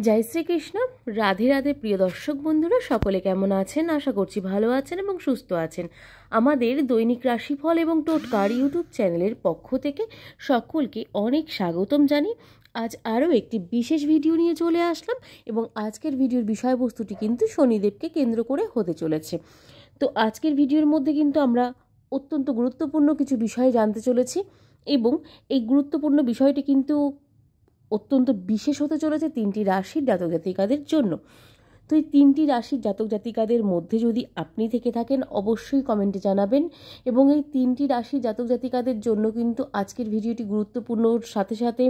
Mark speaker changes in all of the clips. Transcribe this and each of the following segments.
Speaker 1: জয় শ্রীকৃষ্ণ। রাধে রাধে প্রিয় দর্শক বন্ধুরা, সকলে কেমন আছেন? আশা করছি ভালো আছেন এবং সুস্থ আছেন। আমাদের দৈনিক রাশিফল এবং টোটকার ইউটিউব চ্যানেলের পক্ষ থেকে সকলকে অনেক স্বাগতম জানি। আজ আরও একটি বিশেষ ভিডিও নিয়ে চলে আসলাম এবং আজকের ভিডিওর বিষয়বস্তুটি কিন্তু শনিদেবকে কেন্দ্র করে হতে চলেছে। তো আজকের ভিডিওর মধ্যে কিন্তু আমরা অত্যন্ত গুরুত্বপূর্ণ কিছু বিষয় জানতে চলেছি এবং এই গুরুত্বপূর্ণ বিষয়টি কিন্তু অত্যন্ত বিশেষ হতে চলেছে তিনটি রাশির জাতক জাতিকাদের জন্য। তো এই তিনটি রাশির জাতক জাতিকাদের মধ্যে যদি আপনি থেকে থাকেন অবশ্যই কমেন্টে জানাবেন। এবং এই তিনটি রাশির জাতক জাতিকাদের জন্য কিন্তু আজকের ভিডিওটি গুরুত্বপূর্ণ, সাথে সাথে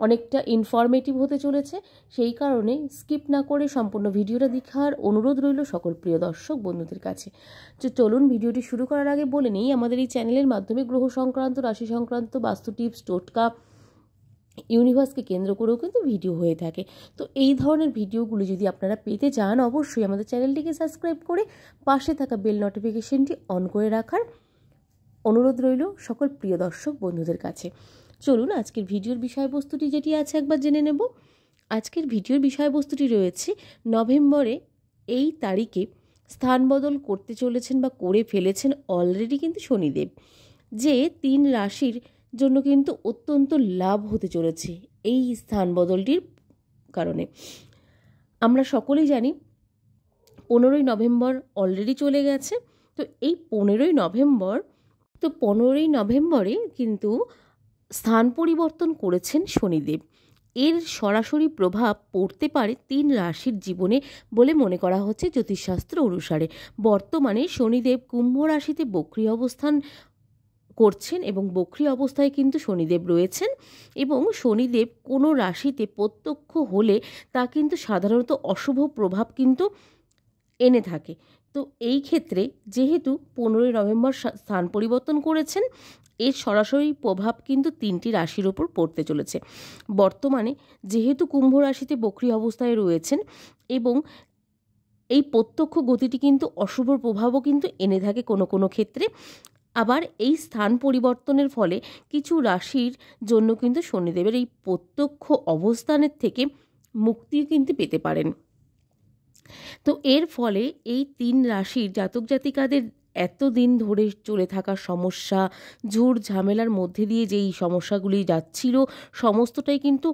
Speaker 1: অনেকটা ইনফরমেটিভ হতে চলেছে। সেই কারণে স্কিপ না করে সম্পূর্ণ ভিডিওটা দেখার অনুরোধ রইল সকল প্রিয় দর্শক বন্ধুদের কাছে। তো চলুন ভিডিওটি শুরু করার আগে বলে নিই, আমাদের এই চ্যানেলের মাধ্যমে গ্রহ সংক্রান্ত, রাশি সংক্রান্ত, বাস্তু টিপস, টোটকা, ইউনিভার্সকে কেন্দ্র করেও কিন্তু ভিডিও হয়ে থাকে। তো এই ধরনের ভিডিওগুলি যদি আপনারা পেতে চান অবশ্যই আমাদের চ্যানেলটিকে সাবস্ক্রাইব করে পাশে থাকা বেল নোটিফিকেশনটি অন করে রাখার অনুরোধ রইল সকল প্রিয় দর্শক বন্ধুদের কাছে। চলুন আজকের ভিডিওর বিষয়বস্তুটি যেটি আছে একবার জেনে নেব। আজকের ভিডিওর বিষয়বস্তুটি রয়েছে নভেম্বরে এই তারিখে স্থান বদল করতে চলেছেন বা করে ফেলেছেন অলরেডি কিন্তু শনিদেব, যে তিন রাশির জন্য কিন্তু অত্যন্ত লাভ হতে চলেছে এই স্থান বদলটির কারণে। আমরা সকলেই জানি 15ই নভেম্বর অলরেডি চলে গেছে। তো এই 15ই নভেম্বরে কিন্তু স্থান পরিবর্তন করেছেন শনিদেব। এর সরাসরি প্রভাব পড়তে পারে তিন রাশির জীবনে বলে মনে করা হচ্ছে জ্যোতিষশাস্ত্র অনুসারে। বর্তমানে শনিদেব কুম্ভ রাশিতে বক্রী অবস্থান করছেন এবং বক্রী অবস্থায় কিন্তু শনিদেব রয়েছেন। এবং শনিদেব কোনো রাশিতে প্রত্যক্ষ হলে তা কিন্তু সাধারণত অশুভ প্রভাব কিন্তু এনে থাকে। তো এই ক্ষেত্রে যেহেতু 15ই নভেম্বর স্থান পরিবর্তন করেছেন, এর সরাসরি প্রভাব কিন্তু তিনটি রাশির ওপর পড়তে চলেছে। বর্তমানে যেহেতু কুম্ভ রাশিতে বক্রী অবস্থায় রয়েছেন এবং এই প্রত্যক্ষ গতিটি কিন্তু অশুভ প্রভাবও কিন্তু এনে থাকে কোনো কোনো ক্ষেত্রে। আবার এই স্থান পরিবর্তনের ফলে কিছু রাশির জন্য কিন্তু শনিদেবের এই প্রত্যক্ষ অবস্থানের থেকে মুক্তি কিন্তু পেতে পারেন। তো এর ফলে এই তিন রাশির জাতক জাতিকাদের এতদিন ধরে চলে থাকা সমস্যা, ঝুট ঝামেলার মধ্যে দিয়ে যেই সমস্যাগুলি যাচ্ছিল সমস্তটাই কিন্তু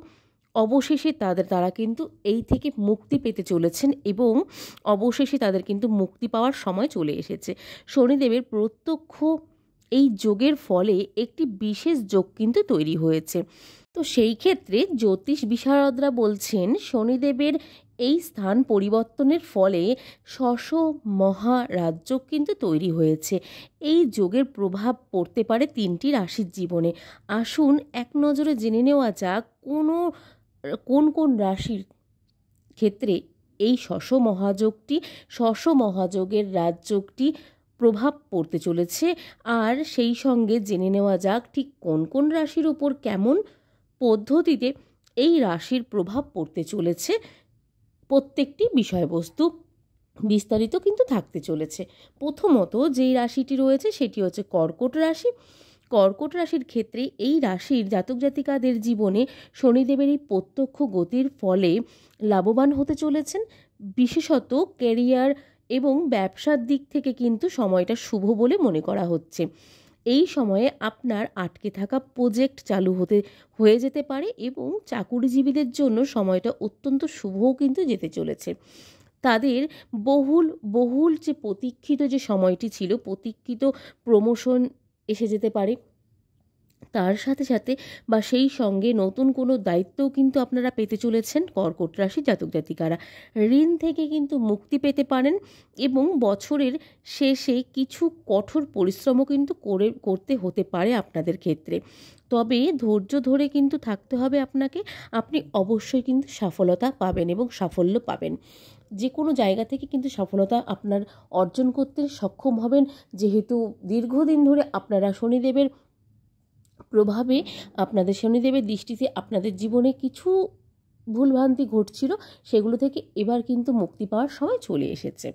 Speaker 1: অবশেষে তারা কিন্তু এই থেকে মুক্তি পেতে চলেছেন এবং অবশেষে তাদের কিন্তু মুক্তি পাওয়ার সময় চলে এসেছে। শনিদেবের প্রত্যক্ষ এই যোগের ফলে একটি বিশেষ যোগ কিন্তু তৈরি হয়েছে। তো সেই ক্ষেত্রে জ্যোতিষ বিশারদরা বলছেন শনিদেবের এই স্থান পরিবর্তনের ফলে মহারাজযোগ কিন্তু তৈরি হয়েছে। এই যোগের প্রভাব পড়তে পারে তিনটি রাশির জীবনে। আসুন এক নজরে জেনে নেওয়া যাক কোন কোন রাশির ক্ষেত্রে এই মহাযোগের রাজযোগটি প্রভাব পড়তে চলেছে। আর সেই সঙ্গে জেনে নেওয়া যাক ঠিক কোন কোন রাশির উপর কেমন পদ্ধতিতে এই রাশির প্রভাব পড়তে চলেছে। প্রত্যেকটি বিষয়বস্তু বিস্তারিত কিন্তু থাকতে চলেছে। প্রথমত যেই রাশিটি রয়েছে সেটি হচ্ছে কর্কট রাশি। কর্কট রাশির ক্ষেত্রে এই রাশির জাতক জাতিকাদের জীবনে শনিদেবের এই প্রত্যক্ষ গতির ফলে লাভবান হতে চলেছেন। বিশেষত ক্যারিয়ার এবং ব্যবসার দিক থেকে কিন্তু সময়টা শুভ বলে মনে করা হচ্ছে। এই সময়ে আপনার আটকে থাকা প্রজেক্ট চালু হয়ে যেতে পারে এবং চাকুরিজীবীদের জন্য সময়টা অত্যন্ত শুভও কিন্তু যেতে চলেছে। তাদের বহুল যে প্রতীক্ষিত যে সময়টি ছিল, প্রতীক্ষিত প্রমোশন এসে যেতে পারে। তার সাথে সাথে বা সেই সঙ্গে নতুন কোনো দায়িত্বও কিন্তু আপনারা পেতে চলেছেন কর্কট রাশি জাতক জাতিকারা। ঋণ থেকে কিন্তু মুক্তি পেতে পারেন এবং বছরের শেষে কিছু কঠোর পরিশ্রমও কিন্তু করতে হতে পারে আপনাদের ক্ষেত্রে। তবে ধৈর্য ধরে কিন্তু থাকতে হবে আপনাকে। আপনি অবশ্যই কিন্তু সফলতা পাবেন এবং সাফল্য পাবেন। যে কোনো জায়গা থেকে কিন্তু সফলতা আপনার অর্জন করতে সক্ষম হবেন, যেহেতু দীর্ঘদিন ধরে আপনারা শনিদেবের প্রভাবে, আপনাদের শনিদেবের দৃষ্টিতে আপনাদের জীবনে কিছু ভুলভ্রান্তি ঘটছিল, সেগুলো থেকে এবার কিন্তু মুক্তি পাওয়ার সময় চলে এসেছে।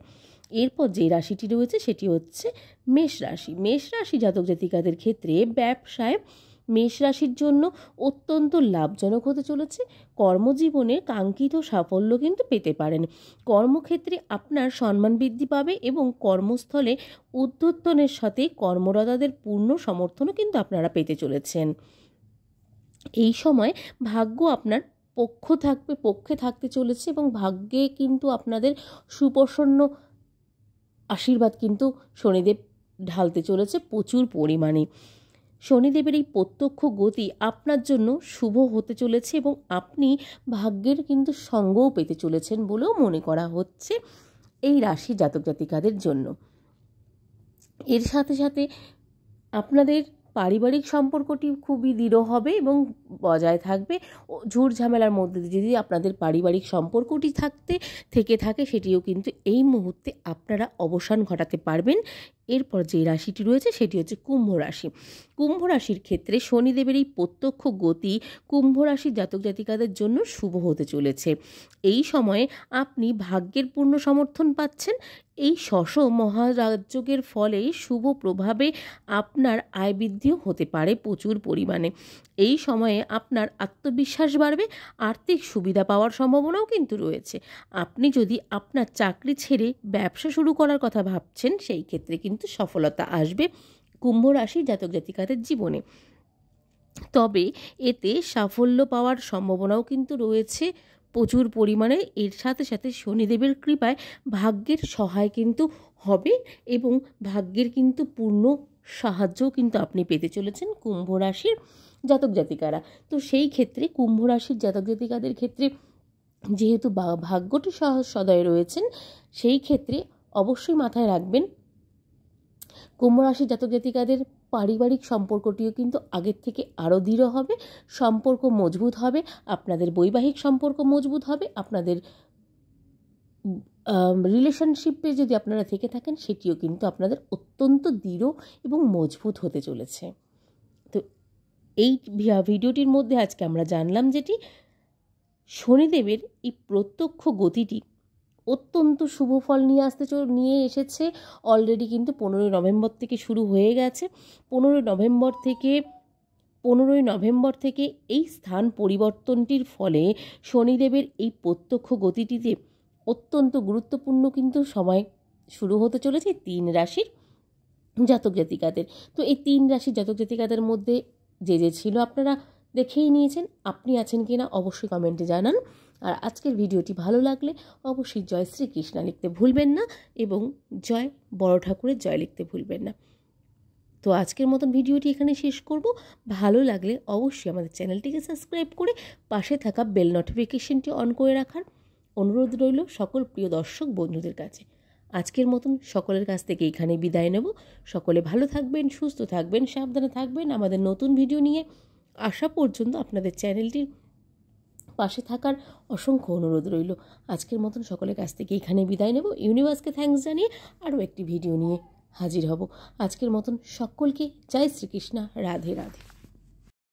Speaker 1: এরপর যে রাশিটি রয়েছে সেটি হচ্ছে মেষ রাশি। মেষ রাশি জাতক জাতিকাদের ক্ষেত্রে ব্যবসায় মেষ রাশির জন্য অত্যন্ত লাভজনক হতে চলেছে। কর্মজীবনে কাঙ্ক্ষিত সাফল্য কিন্তু পেতে পারেন। কর্মক্ষেত্রে আপনার সম্মান বৃদ্ধি পাবে এবং কর্মস্থলে ঊর্ধ্বতনের সাথে কর্মরতাদের পূর্ণ সমর্থনও কিন্তু আপনারা পেতে চলেছেন। এই সময় ভাগ্য আপনার পক্ষে থাকতে চলেছে এবং ভাগ্যে কিন্তু আপনাদের সুপ্রসন্ন আশীর্বাদ কিন্তু শনিদেব ঢালতে চলেছে প্রচুর পরিমাণে। শনিদেবের এই প্রত্যক্ষ গতি আপনার জন্য শুভ হতে চলেছে এবং আপনি ভাগ্যের কিন্তু সঙ্গও পেতে চলেছেন বলেও মনে করা হচ্ছে এই রাশি জাতক জাতিকাদের জন্য। এর সাথে সাথে আপনাদের পারিবারিক সম্পর্কটি খুবই দৃঢ় হবে এবং বজায় থাকবে। ঝুট ঝামেলার মধ্যে যদি আপনাদের পারিবারিক সম্পর্কটি থেকে থাকে সেটিও কিন্তু এই মুহূর্তে আপনারা অবসান ঘটাতে পারবেন। এরপর যে রাশিটি রয়েছে সেটি হচ্ছে কুম্ভ রাশি। কুম্ভ রাশির ক্ষেত্রে শনিদেবের এই প্রত্যক্ষ গতি কুম্ভ রাশির জাতক জাতিকাদের জন্য শুভ হতে চলেছে। এই সময়ে আপনি ভাগ্যের পূর্ণ সমর্থন পাচ্ছেন। এই শশ মহারাজযোগের ফলে শুভ প্রভাবে আপনার আয় বৃদ্ধিও হতে পারে প্রচুর পরিমাণে। এই সময়ে আপনার আত্মবিশ্বাস বাড়বে, আর্থিক সুবিধা পাওয়ার সম্ভাবনাও কিন্তু রয়েছে। আপনি যদি আপনার চাকরি ছেড়ে ব্যবসা শুরু করার কথা ভাবছেন সেই ক্ষেত্রে কিন্তু সফলতা আসবে কুম্ভ রাশির জাতক জাতিকাদের জীবনে। তবে এতে সাফল্য পাওয়ার সম্ভাবনাও কিন্তু রয়েছে প্রচুর পরিমাণে। এর সাথে সাথে শনিদেবের কৃপায় ভাগ্যের সহায় কিন্তু হবে এবং ভাগ্যের কিন্তু পূর্ণ সাহায্যও কিন্তু আপনি পেতে চলেছেন কুম্ভ রাশির জাতক জাতিকারা। তো সেই ক্ষেত্রে কুম্ভ রাশির জাতক জাতিকাদের ক্ষেত্রে যেহেতু ভাগ্যটি সদয় রয়েছেন, সেই ক্ষেত্রে অবশ্যই মাথায় রাখবেন কুম্ভ রাশির জাতক জাতিকাদের পারিবারিক সম্পর্কটিও কিন্তু আগের থেকে আরও দৃঢ় হবে, সম্পর্ক মজবুত হবে, আপনাদের বৈবাহিক সম্পর্ক মজবুত হবে, আপনাদের রিলেশনশিপে যদি আপনারা থেকে থাকেন সেটিও কিন্তু আপনাদের অত্যন্ত দৃঢ় এবং মজবুত হতে চলেছে। তো এই ভিডিওটির মধ্যে আজকে আমরা জানলাম যেটি শনিদেবের এই প্রত্যক্ষ গতিটি অত্যন্ত শুভ ফল নিয়ে এসেছে। অলরেডি কিন্তু 15ই নভেম্বর থেকে শুরু হয়ে গেছে। 15ই নভেম্বর থেকে এই স্থান পরিবর্তনটির ফলে শনিদেবের এই প্রত্যক্ষ গতিটিতে অত্যন্ত গুরুত্বপূর্ণ কিন্তু সময় শুরু হতে চলেছে 3 রাশির জাতক জাতিকাদের। তো এই 3 রাশির জাতক জাতিকাদের মধ্যে যে ছিল আপনারা দেখেই নিয়েছেন, আপনি আছেন কিনা অবশ্যই কমেন্টে জানান। আর আজকের ভিডিওটি ভালো লাগলে অবশ্যই জয় শ্রীকৃষ্ণ লিখতে ভুলবেন না এবং জয় বড় ঠাকুরের জয় লিখতে ভুলবেন না। তো আজকের মতন ভিডিওটি এখানে শেষ করব। ভালো লাগলে অবশ্যই আমাদের চ্যানেলটিকে সাবস্ক্রাইব করে পাশে থাকা বেল নোটিফিকেশনটি অন করে রাখার অনুরোধ রইল সকল প্রিয় দর্শক বন্ধুদের কাছে। আজকের মতন সকলের কাছ থেকে এখানে বিদায় নেব। সকলে ভালো থাকবেন, সুস্থ থাকবেন, সাবধানে থাকবেন। আমাদের নতুন ভিডিও নিয়ে আসা পর্যন্ত আপনাদের চ্যানেলটির পাশে থাকার অসংখ্য অনুরোধ রইল। আজকের মতন সকলের কাছ থেকে এখানে বিদায় নেব। ইউনিভার্সকে থ্যাঙ্কস জানিয়ে আরও একটি ভিডিও নিয়ে হাজির হব। আজকের মতন সকলকে জয় শ্রীকৃষ্ণ, রাধে রাধে।